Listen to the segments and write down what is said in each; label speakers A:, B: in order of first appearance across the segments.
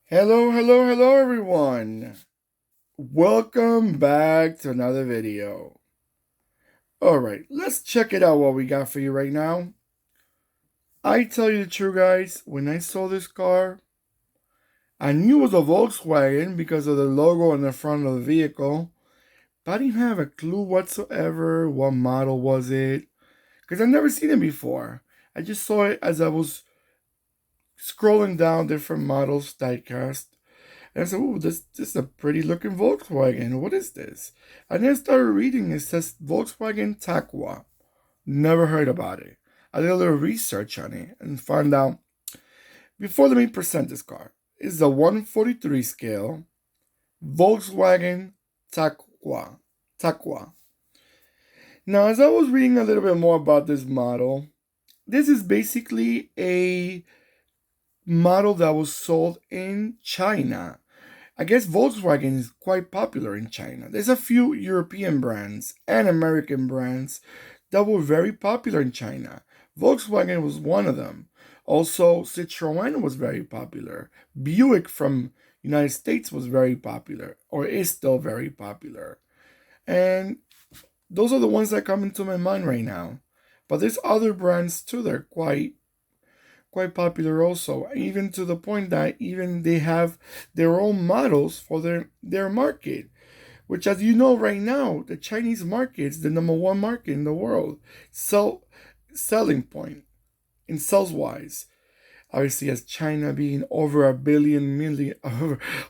A: Hello, hello, hello, everyone. Welcome back to another video. All right, let's check it out what we got for you right now. I tell you the truth, guys, when I saw this car, I knew it was a Volkswagen because of the logo on the front of the vehicle, but I didn't have a clue whatsoever what model was it because I've never seen it before. I just saw it as I was scrolling down different models, diecast. And I said, "Oh, this is a pretty looking Volkswagen. What is this?" And then I started reading. It says Volkswagen Tacqua. Never heard about it. I did a little research on it and found out. Before let me present this car. It's a 143 scale Volkswagen Tacqua. Tacqua. Now, as I was reading a little bit more about this model, this is basically a model that was sold in China. I guess Volkswagen is quite popular in China. There's a few European brands and American brands that were very popular in China. Volkswagen was one of them. Also, Citroën was very popular. Buick from United States was very popular, or is still very popular. And those are the ones that come into my mind right now. But there's other brands too that are quite popular also, even to the point that even they have their own models for their market, which, as you know, right now the Chinese market is the number one market in the world. Selling point in sales wise, obviously, as China being over a billion million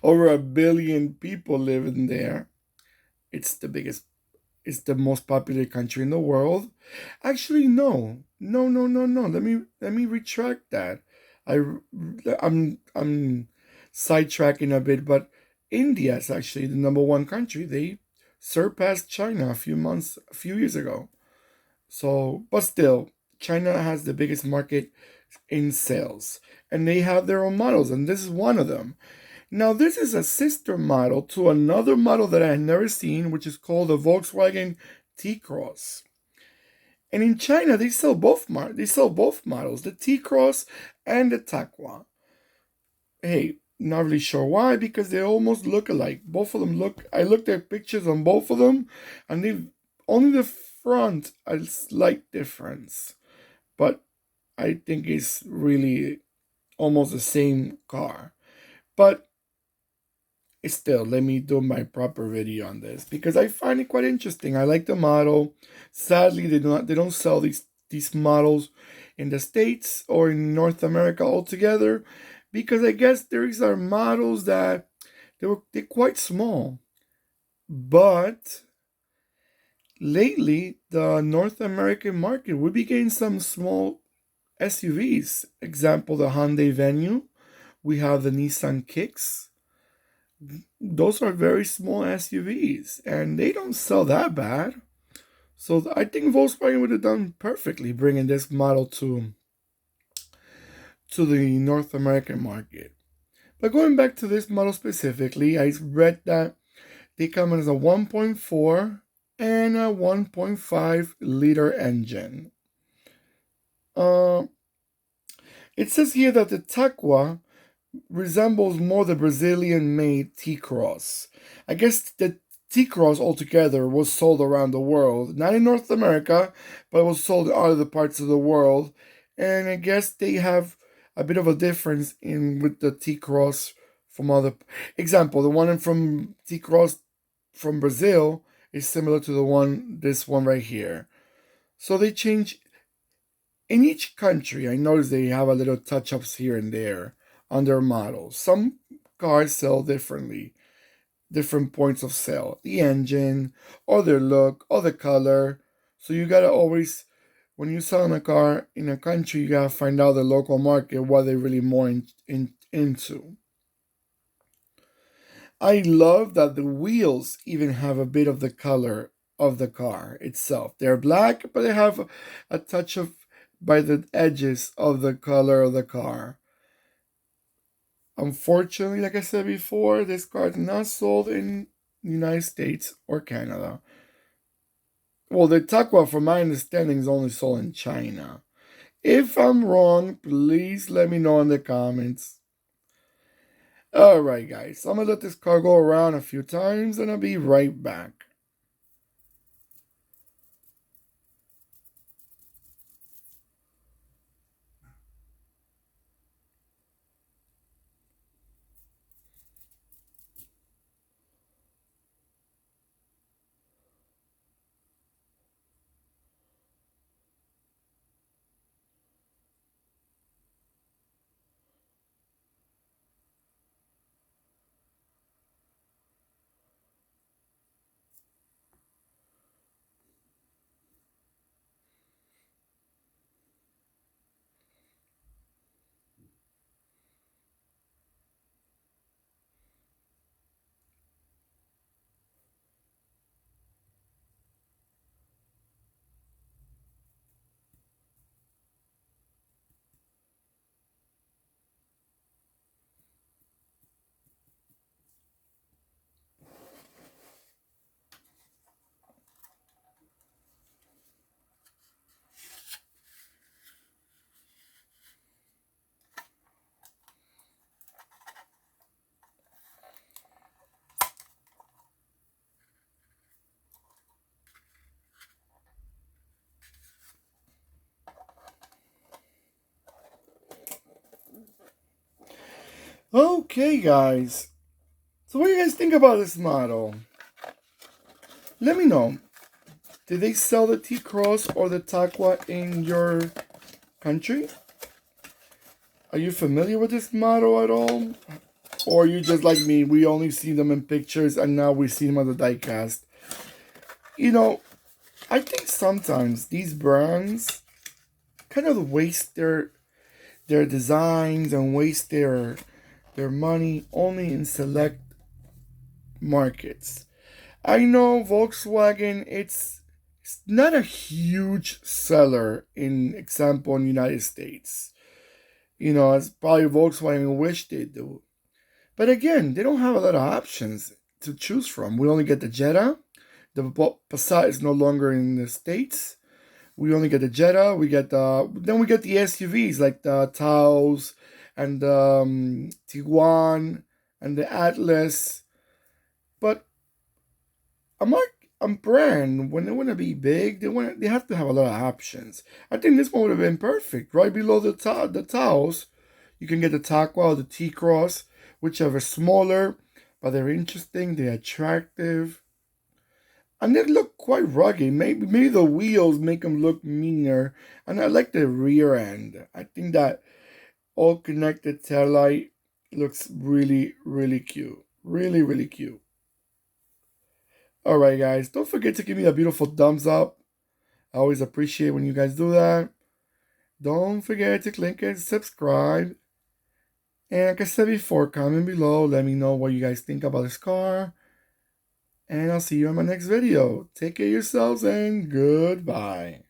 A: over a billion people living there, it's the biggest, it's the most popular country in the world. Actually, no, no, no, no, no. Let me retract that. I I'm sidetracking a bit, but India is actually the number one country. They surpassed China a few years ago. So, but still, China has the biggest market in sales, and they have their own models, and this is one of them. Now, this is a sister model to another model that I had never seen, which is called the Volkswagen T-Cross. And in China, they sell both models, the T-Cross and the Taqua. Hey, not really sure why, because they almost look alike. Both of them look. I looked at pictures on both of them, and they only the front a slight difference, but I think it's really almost the same car. But still, let me do my proper video on this because I find it quite interesting. I like the model. Sadly, they don't sell these models in the States or in North America altogether, because I guess these are models that they're quite small. But lately, the North American market will be getting some small SUVs. Example, the Hyundai Venue. We have the Nissan Kicks. Those are very small SUVs, and they don't sell that bad. So I think Volkswagen would have done perfectly bringing this model to the North American market. But going back to this model specifically, I read that they come as a 1.4 and a 1.5 liter engine. Uh, it says here that the Taqua resembles more the Brazilian-made T-Cross. I guess the T-Cross altogether was sold around the world, not in North America, but it was sold in other parts of the world. And I guess they have a bit of a difference in with the T-Cross from other. Example, the one from T-Cross from Brazil is similar to this one right here. So they change in each country. I notice they have a little touch-ups here and there on their models. Some cars sell differently, different points of sale, the engine, or their look, or the color. So you gotta always, when you're selling a car in a country, you gotta find out the local market, what they're really more into. I love that the wheels even have a bit of the color of the car itself. They're black, but they have a touch of by the edges of the color of the car. Unfortunately, like I said before, this car is not sold in the United States or Canada. Well, the Taqua, from my understanding, is only sold in China. If I'm wrong, please let me know in the comments. Alright guys, so I'm gonna let this car go around a few times and I'll be right back. Okay guys, so what do you guys think about this model? Let me know. Did they sell the T-Cross or the Tacqua in your country? Are you familiar with this model at all? Or are you just like me, we only see them in pictures and now we see them on the diecast? You know, I think sometimes these brands kind of waste their designs and waste their money only in select markets. I know Volkswagen, it's not a huge seller in example in the United States. You know, as probably Volkswagen wish they do. But again, they don't have a lot of options to choose from. We only get the Jetta. The Passat is no longer in the States. We only get the Jetta. Then we get the SUVs like the Taos and the Tiguan and the Atlas. But a brand, when they want to be big, they have to have a lot of options. I think this one would have been perfect. Right below the Taos, you can get the Tacqua or the T-Cross, whichever smaller, but they're interesting, they're attractive. And they look quite rugged. Maybe the wheels make them look meaner. And I like the rear end. I think that all connected tail light looks really, really cute. Really, really cute. Alright guys, don't forget to give me a beautiful thumbs up. I always appreciate when you guys do that. Don't forget to click and subscribe. And like I said before, comment below. Let me know what you guys think about this car. And I'll see you in my next video. Take care of yourselves and goodbye.